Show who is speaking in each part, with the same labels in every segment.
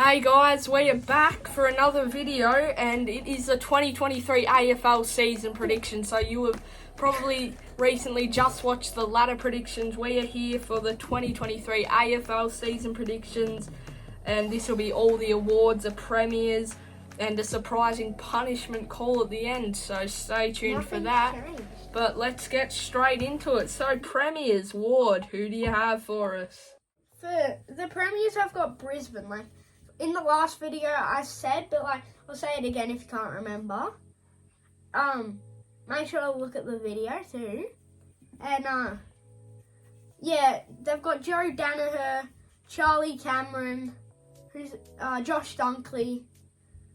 Speaker 1: Hey guys, we are back for another video, and it is the 2023 AFL season prediction. So you have probably recently just watched the ladder predictions. We are here for the 2023 AFL season predictions, and this will be all the awards, the premiers, and a surprising punishment call at the end. So stay tuned for that. But let's get straight into it. So premiers, Ward, who do you have for us?
Speaker 2: For the premiers, I've got Brisbane. In the last video I said, but I'll say it again if you can't remember. Make sure to look at the video too. And yeah, they've got Joe Danaher, Charlie Cameron, Josh Dunkley,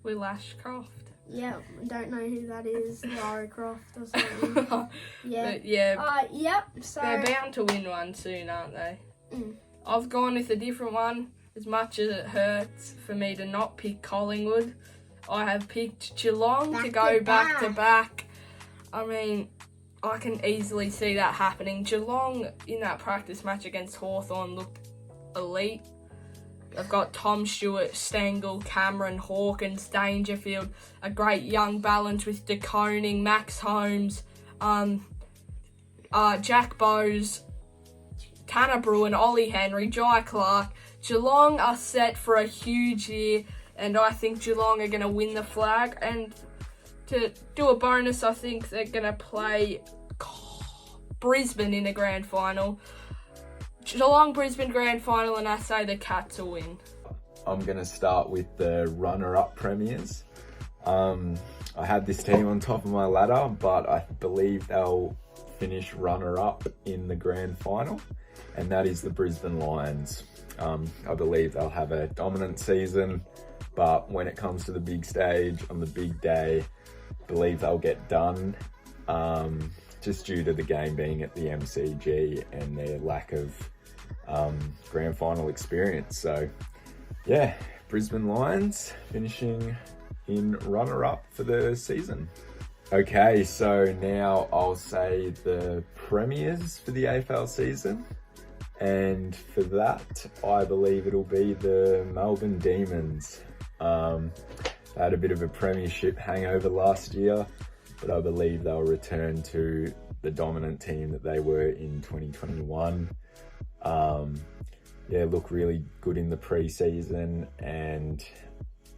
Speaker 1: Will Ashcroft.
Speaker 2: Yeah, don't know who that is. Lara Croft or something. Yeah. Yep. So
Speaker 1: they're bound to win one soon, aren't they? I've gone with a different one. As much as it hurts for me to not pick Collingwood, I have picked Geelong to go back to back. I mean, I can easily see that happening. Geelong in that practice match against Hawthorn looked elite. They've got Tom Stewart, Stengel, Cameron, Hawkins, Dangerfield, a great young balance with De Koning, Max Holmes, Jack Bowes, Tanner Bruin, Ollie Henry, Jai Clark. Geelong are set for a huge year, and I think Geelong are going to win the flag. And to do a bonus, I think they're going to play Brisbane in the grand final. Geelong-Brisbane grand final, and I say the Cats will win.
Speaker 3: I'm going to start with the runner-up premiers. I had this team on top of my ladder, but I believe they'll finish runner-up in the grand final, and that is the Brisbane Lions. I believe they'll have a dominant season, but when it comes to the big stage on the big day, I believe they'll get done just due to the game being at the MCG and their lack of grand final experience. So yeah, Brisbane Lions finishing in runner-up for the season. Okay, so now I'll say the premiers for the AFL season. And for that, I believe it'll be the Melbourne Demons. They had a bit of a premiership hangover last year, but I believe they'll return to the dominant team that they were in 2021. Look really good in the pre-season, and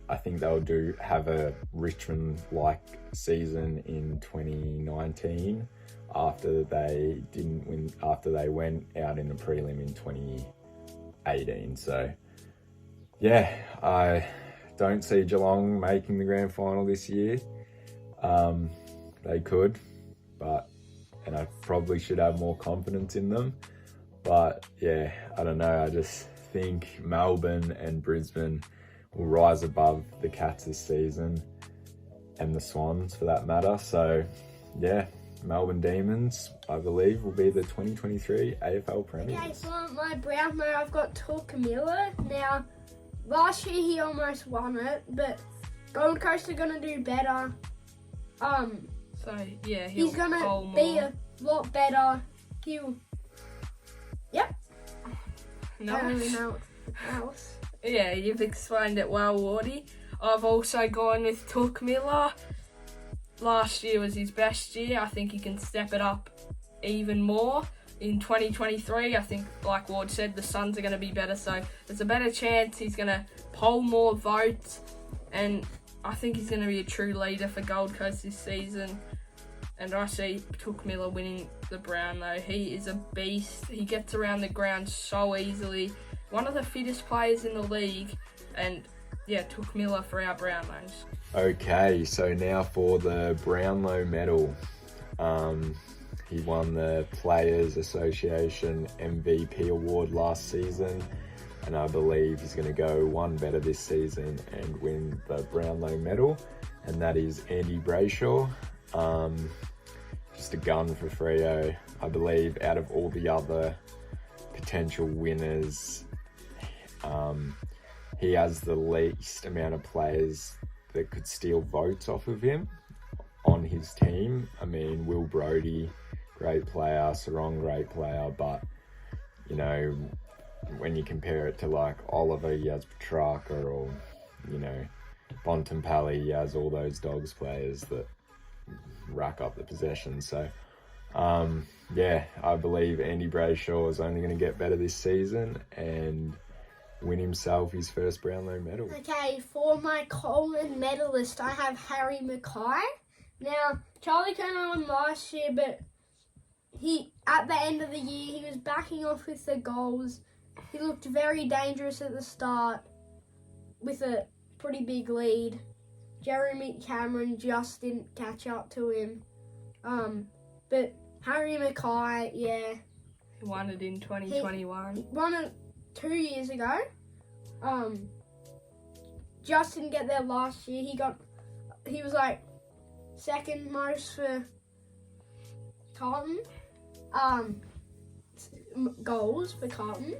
Speaker 3: I think they'll have a Richmond-like season in 2019. After they didn't win, after they went out in the prelim in 2018. So yeah, I don't see Geelong making the grand final this year. They could, and I probably should have more confidence in them. But yeah, I don't know. I just think Melbourne and Brisbane will rise above the Cats this season, and the Swans for that matter. So yeah, Melbourne Demons, I believe, will be the 2023 AFL Premiers.
Speaker 2: Okay, so my brown note, I've got Torkamila. Now, last year he almost won it, but Gold Coast are going to do better.
Speaker 1: So yeah,
Speaker 2: he's going to be a lot better. Yep.
Speaker 1: Nice.
Speaker 2: Don't really know what else.
Speaker 1: Yeah, you've explained it well, Wardy. I've also gone with Torkamila. Last year was his best year. I think he can step it up even more in 2023. I think, like Ward said, the Suns are going to be better, so there's a better chance he's going to poll more votes, and I think he's going to be a true leader for Gold Coast this season. And I see Took Miller winning the Brownlow. He is a beast. He gets around the ground so easily. One of the fittest players in the league, and yeah, Took Miller for our Brownlows.
Speaker 3: Okay, so now for the Brownlow medal. He won the Players Association MVP award last season, and I believe he's going to go one better this season and win the Brownlow medal, and that is Andy Brayshaw. Just a gun for Freo. I believe out of all the other potential winners, he has the least amount of players that could steal votes off of him on his team. I mean, Will Brodie, great player, Sarong, great player, but you know, when you compare it to like Oliver, he has Petrarca, or Bontempelli, he has all those Dogs players that rack up the possessions. So I believe Andy Brayshaw is only going to get better this season and win himself his first Brownlow medal.
Speaker 2: Okay, for my Coleman medalist, I have Harry Mackay. Now, Charlie Kerner won last year, but at the end of the year, he was backing off with the goals. He looked very dangerous at the start with a pretty big lead. Jeremy Cameron just didn't catch up to him. But Harry Mackay, yeah.
Speaker 1: He won it in 2021.
Speaker 2: He won it 2 years ago. Just didn't get there last year. He was like second most for Carlton. Goals for Carlton.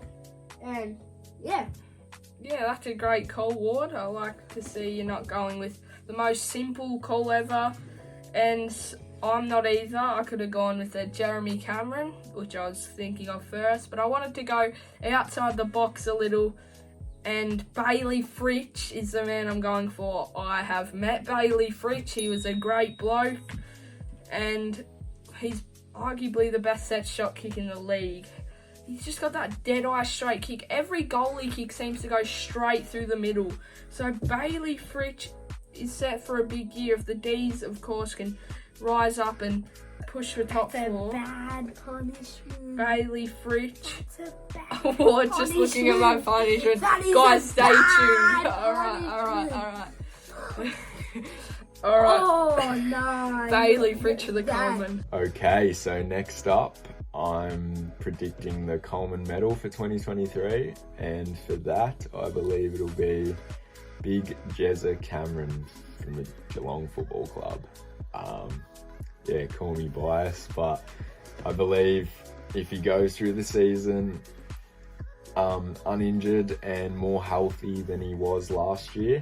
Speaker 2: And yeah.
Speaker 1: Yeah, that's a great call, Ward. I like to see you're not going with the most simple call ever. And I'm not either. I could have gone with Jeremy Cameron, which I was thinking of first. But I wanted to go outside the box a little. And Bailey Fritsch is the man I'm going for. I have met Bailey Fritsch. He was a great bloke. And he's arguably the best set shot kick in the league. He's just got that dead-eye straight kick. Every goal he kicks seems to go straight through the middle. So Bailey Fritsch is set for a big year. If the D's, of course, can rise up and push for top four.
Speaker 2: That's a bad punishment.
Speaker 1: Bailey Fritsch.
Speaker 2: That's a bad
Speaker 1: Ward just looking at my punishment. Guys, stay tuned. Alright. Alright.
Speaker 2: Oh, no.
Speaker 1: Bailey Fritsch for the Coleman.
Speaker 3: Okay, so next up, I'm predicting the Coleman medal for 2023, and for that, I believe it'll be Big Jezza Cameron from the Geelong Football Club. Call me biased, but I believe if he goes through the season uninjured and more healthy than he was last year,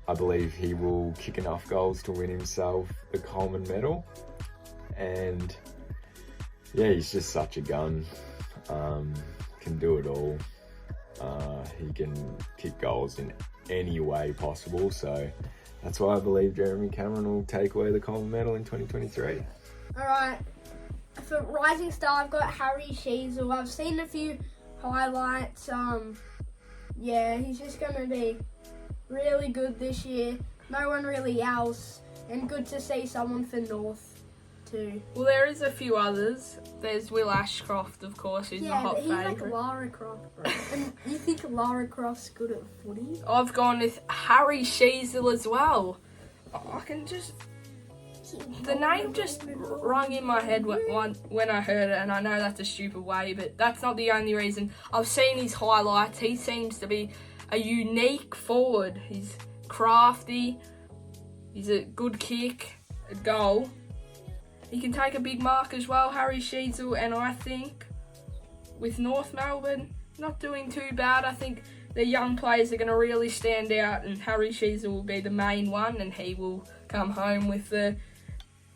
Speaker 3: I believe he will kick enough goals to win himself the Coleman medal. And yeah, he's just such a gun. Can do it all. He can kick goals in any way possible. So that's why I believe Jeremy Cameron will take away the Coleman medal in 2023.
Speaker 2: Alright. For Rising Star, I've got Harry Sheasel. I've seen a few highlights. He's just going to be really good this year. No one really else. And good to see someone for North.
Speaker 1: Well, there is a few others. There's Will Ashcroft, of course, who's the hot favourite.
Speaker 2: He's like Lara Croft, bro. And you think Lara Croft's good at footy?
Speaker 1: I've gone with Harry Sheasel as well. I can just... The name just rung in my head when I heard it, and I know that's a stupid way, but that's not the only reason. I've seen his highlights. He seems to be a unique forward. He's crafty. He's a good kick, a goal. He can take a big mark as well, Harry Sheasel, and I think with North Melbourne not doing too bad, I think the young players are going to really stand out, and Harry Sheasel will be the main one, and he will come home with the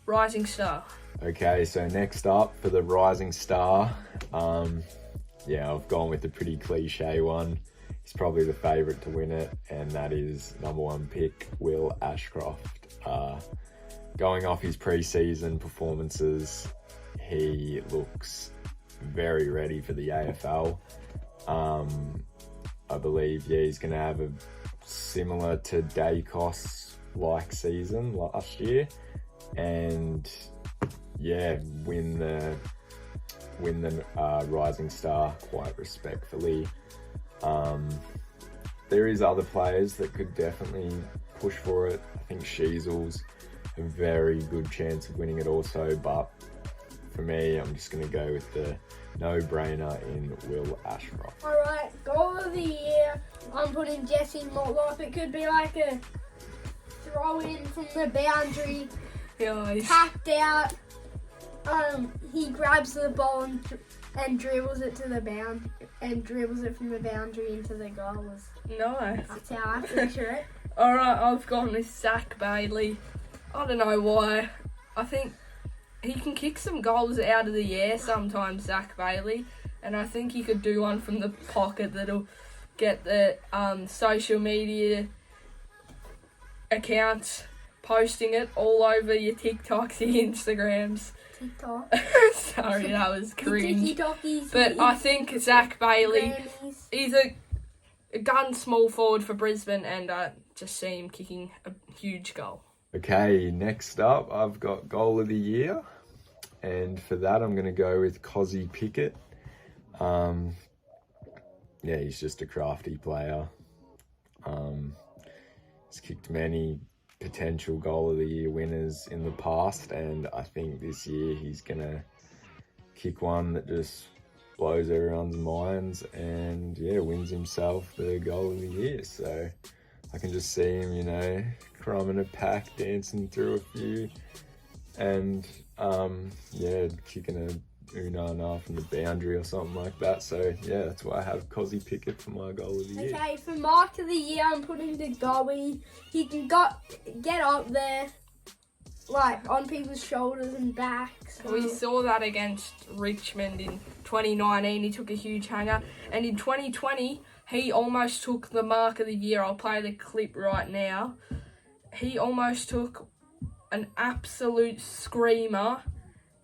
Speaker 1: Rising Star.
Speaker 3: Okay, so next up for the Rising Star, I've gone with the pretty cliche one. He's probably the favourite to win it, and that is number one pick, Will Ashcroft. Going off his pre-season performances, he looks very ready for the AFL. I believe, he's going to have a similar to Dacos-like season last year, and win the Rising Star quite respectfully. There is other players that could definitely push for it. I think Sheasel's a very good chance of winning it also, but for me, I'm just going to go with the no-brainer in Will Ashcroft.
Speaker 2: Alright, goal of the year, I'm putting Jesse Motloff. It could be like a throw-in from the boundary, tapped out. He grabs the ball and dribbles it to the bound and dribbles it from the boundary into the goals.
Speaker 1: Nice.
Speaker 2: That's how I picture it.
Speaker 1: Alright, I've gone with Zach Bailey. I don't know why. I think he can kick some goals out of the air sometimes, Zach Bailey. and I think he could do one from the pocket that'll get the social media accounts posting it all over your TikToks, your Instagrams.
Speaker 2: TikTok.
Speaker 1: Sorry, that was cringe.
Speaker 2: TikTokies.
Speaker 1: But I think Zach Bailey,
Speaker 2: Grannies.
Speaker 1: he's a gun small forward for Brisbane, and I just see him kicking a huge goal.
Speaker 3: Okay, next up, I've got goal of the year. And for that, I'm going to go with Cozzy Pickett. Yeah, he's just a crafty player. He's kicked many potential goal of the year winners in the past, and I think this year he's going to kick one that just blows everyone's minds and, yeah, wins himself the goal of the year. So I can just see him, you know, crumbing a pack, dancing through a few, and yeah, kicking a Una from the boundary or something like that. So yeah, that's why I have Cozzy Pickett for my goal of the year.
Speaker 2: Okay, for mark of the year, I'm putting the Goey. He can get up there, like on people's shoulders and backs.
Speaker 1: We saw that against Richmond in 2019. He took a huge hanger, and in 2020 he almost took the mark of the year. I'll play the clip right now. He almost took an absolute screamer.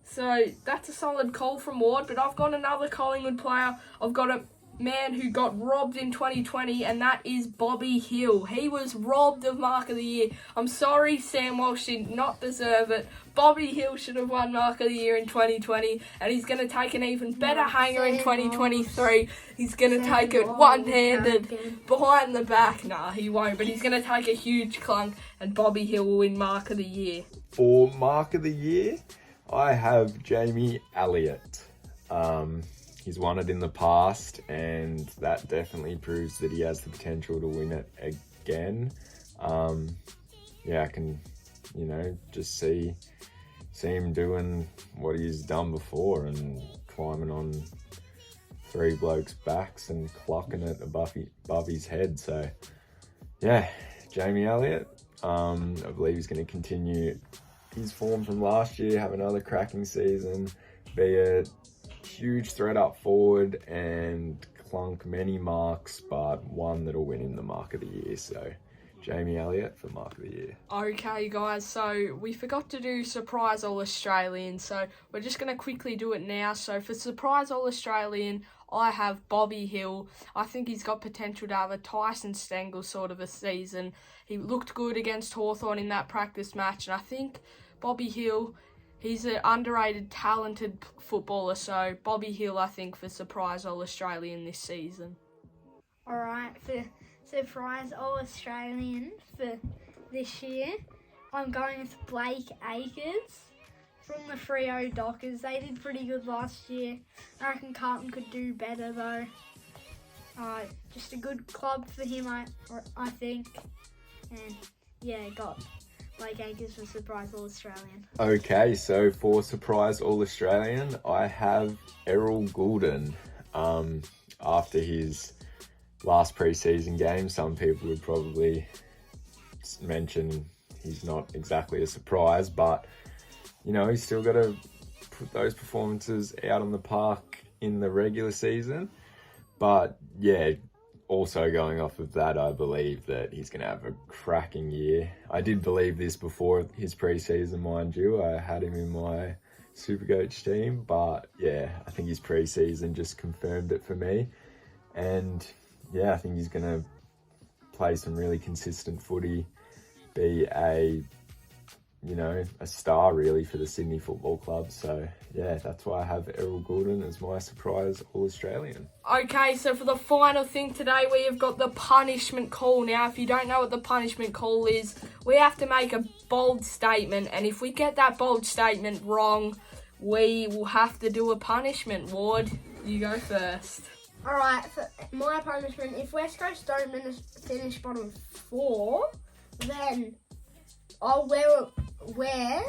Speaker 1: So that's a solid call from Ward, but I've got another Collingwood player. I've got a man who got robbed in 2020, and that is Bobby Hill. He was robbed of Mark of the Year. I'm sorry, Sam Walsh did not deserve it. Bobby Hill should have won Mark of the Year in 2020, and he's going to take an even better hanger in 2023. He's going to take it one-handed behind the back. Nah, he won't, but he's going to take a huge clunk, and Bobby Hill will win Mark of the Year.
Speaker 3: For Mark of the Year, I have Jamie Elliott. He's won it in the past, and that definitely proves that he has the potential to win it again. Yeah, I can, you know, just see him doing what he's done before and climbing on three blokes' backs and clocking it above his head. So, yeah, Jamie Elliott. I believe he's going to continue his form from last year, have another cracking season, be a huge threat up forward and clunk many marks, but one that'll win in the Mark of the Year. So Jamie Elliott for Mark of the Year.
Speaker 1: Okay guys, so we forgot to do Surprise All Australian, so we're just going to quickly do it now. So for Surprise All Australian, I have Bobby Hill. I think he's got potential to have a Tyson Stengel sort of a season. He looked good against Hawthorn in that practice match, and I think Bobby Hill, he's an underrated, talented footballer. So Bobby Hill, I think, for Surprise All Australian this season.
Speaker 2: Alright, for Surprise All Australian for this year, I'm going with Blake Acres from the Freo Dockers. They did pretty good last year. I reckon Carlton could do better though. Just a good club for him, I think. And yeah, got Blake Acres for Surprise All Australian.
Speaker 3: Okay, so for Surprise All Australian, I have Errol Goulden. After his last pre-season game, some people would probably mention he's not exactly a surprise, but you know, he's still got to put those performances out on the park in the regular season. But yeah, also going off of that, I believe that he's going to have a cracking year. I did believe this before his pre-season, mind you. I had him in my Supercoach team, but yeah, I think his pre-season just confirmed it for me. And yeah, I think he's going to play some really consistent footy, be a star really for the Sydney Football Club. So yeah, that's why I have Errol Goulden as my Surprise All-Australian.
Speaker 1: Okay, so for the final thing today, we have got the punishment call. Now, if you don't know what the punishment call is, we have to make a bold statement, and if we get that bold statement wrong, we will have to do a punishment. Ward, you go first.
Speaker 2: Alright, for my punishment, if West Coast don't finish bottom 4, then I'll wear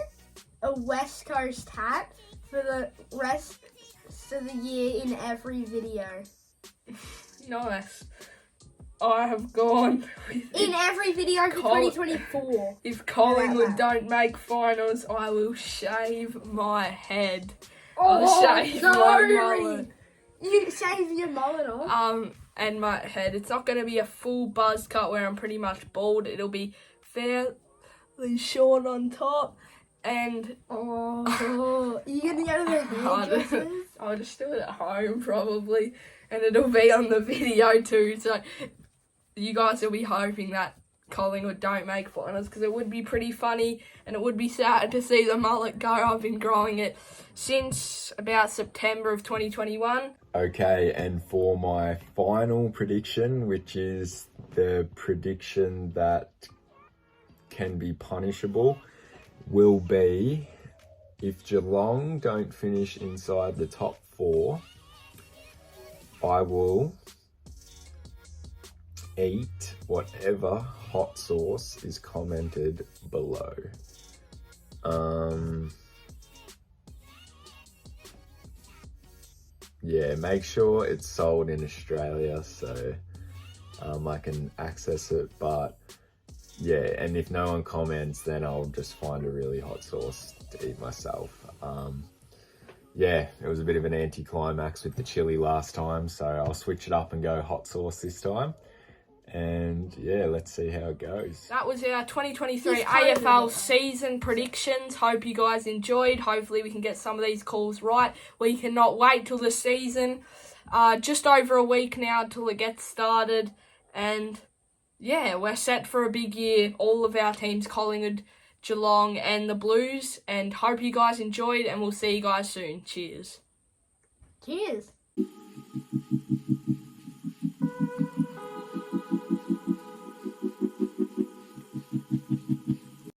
Speaker 2: a West Coast hat for the rest of the year in every video.
Speaker 1: Nice. I have gone with
Speaker 2: in every video for 2024.
Speaker 1: If Collingwood don't make finals, I will shave my head.
Speaker 2: Oh,
Speaker 1: I'll shave my mullet.
Speaker 2: You shave your mullet off.
Speaker 1: And my head. It's not going to be a full buzz cut where I'm pretty much bald. It'll be fairly short on top. And
Speaker 2: Oh, you gonna go to the hairdressers?
Speaker 1: I'll just do it at home probably, and it'll be on the video too. So you guys will be hoping that Collingwood don't make finals, because it would be pretty funny and it would be sad to see the mullet go. I've been growing it since about September of 2021.
Speaker 3: Okay, and for my final prediction, which is the prediction that can be punishable, will be if Geelong don't finish inside the top 4, I will eat whatever hot sauce is commented below. Yeah, make sure it's sold in Australia so I can access it, but yeah, and if no one comments, then I'll just find a really hot sauce to eat myself. Yeah, it was a bit of an anticlimax with the chili last time, so I'll switch it up and go hot sauce this time. And yeah, let's see how it goes.
Speaker 1: That was our 2023 AFL season predictions. Hope you guys enjoyed. Hopefully we can get some of these calls right. We cannot wait till the season. Just over a week now till it gets started. And yeah, we're set for a big year. All of our teams, Collingwood, Geelong and the Blues. And hope you guys enjoyed, and we'll see you guys soon. Cheers.
Speaker 2: Cheers.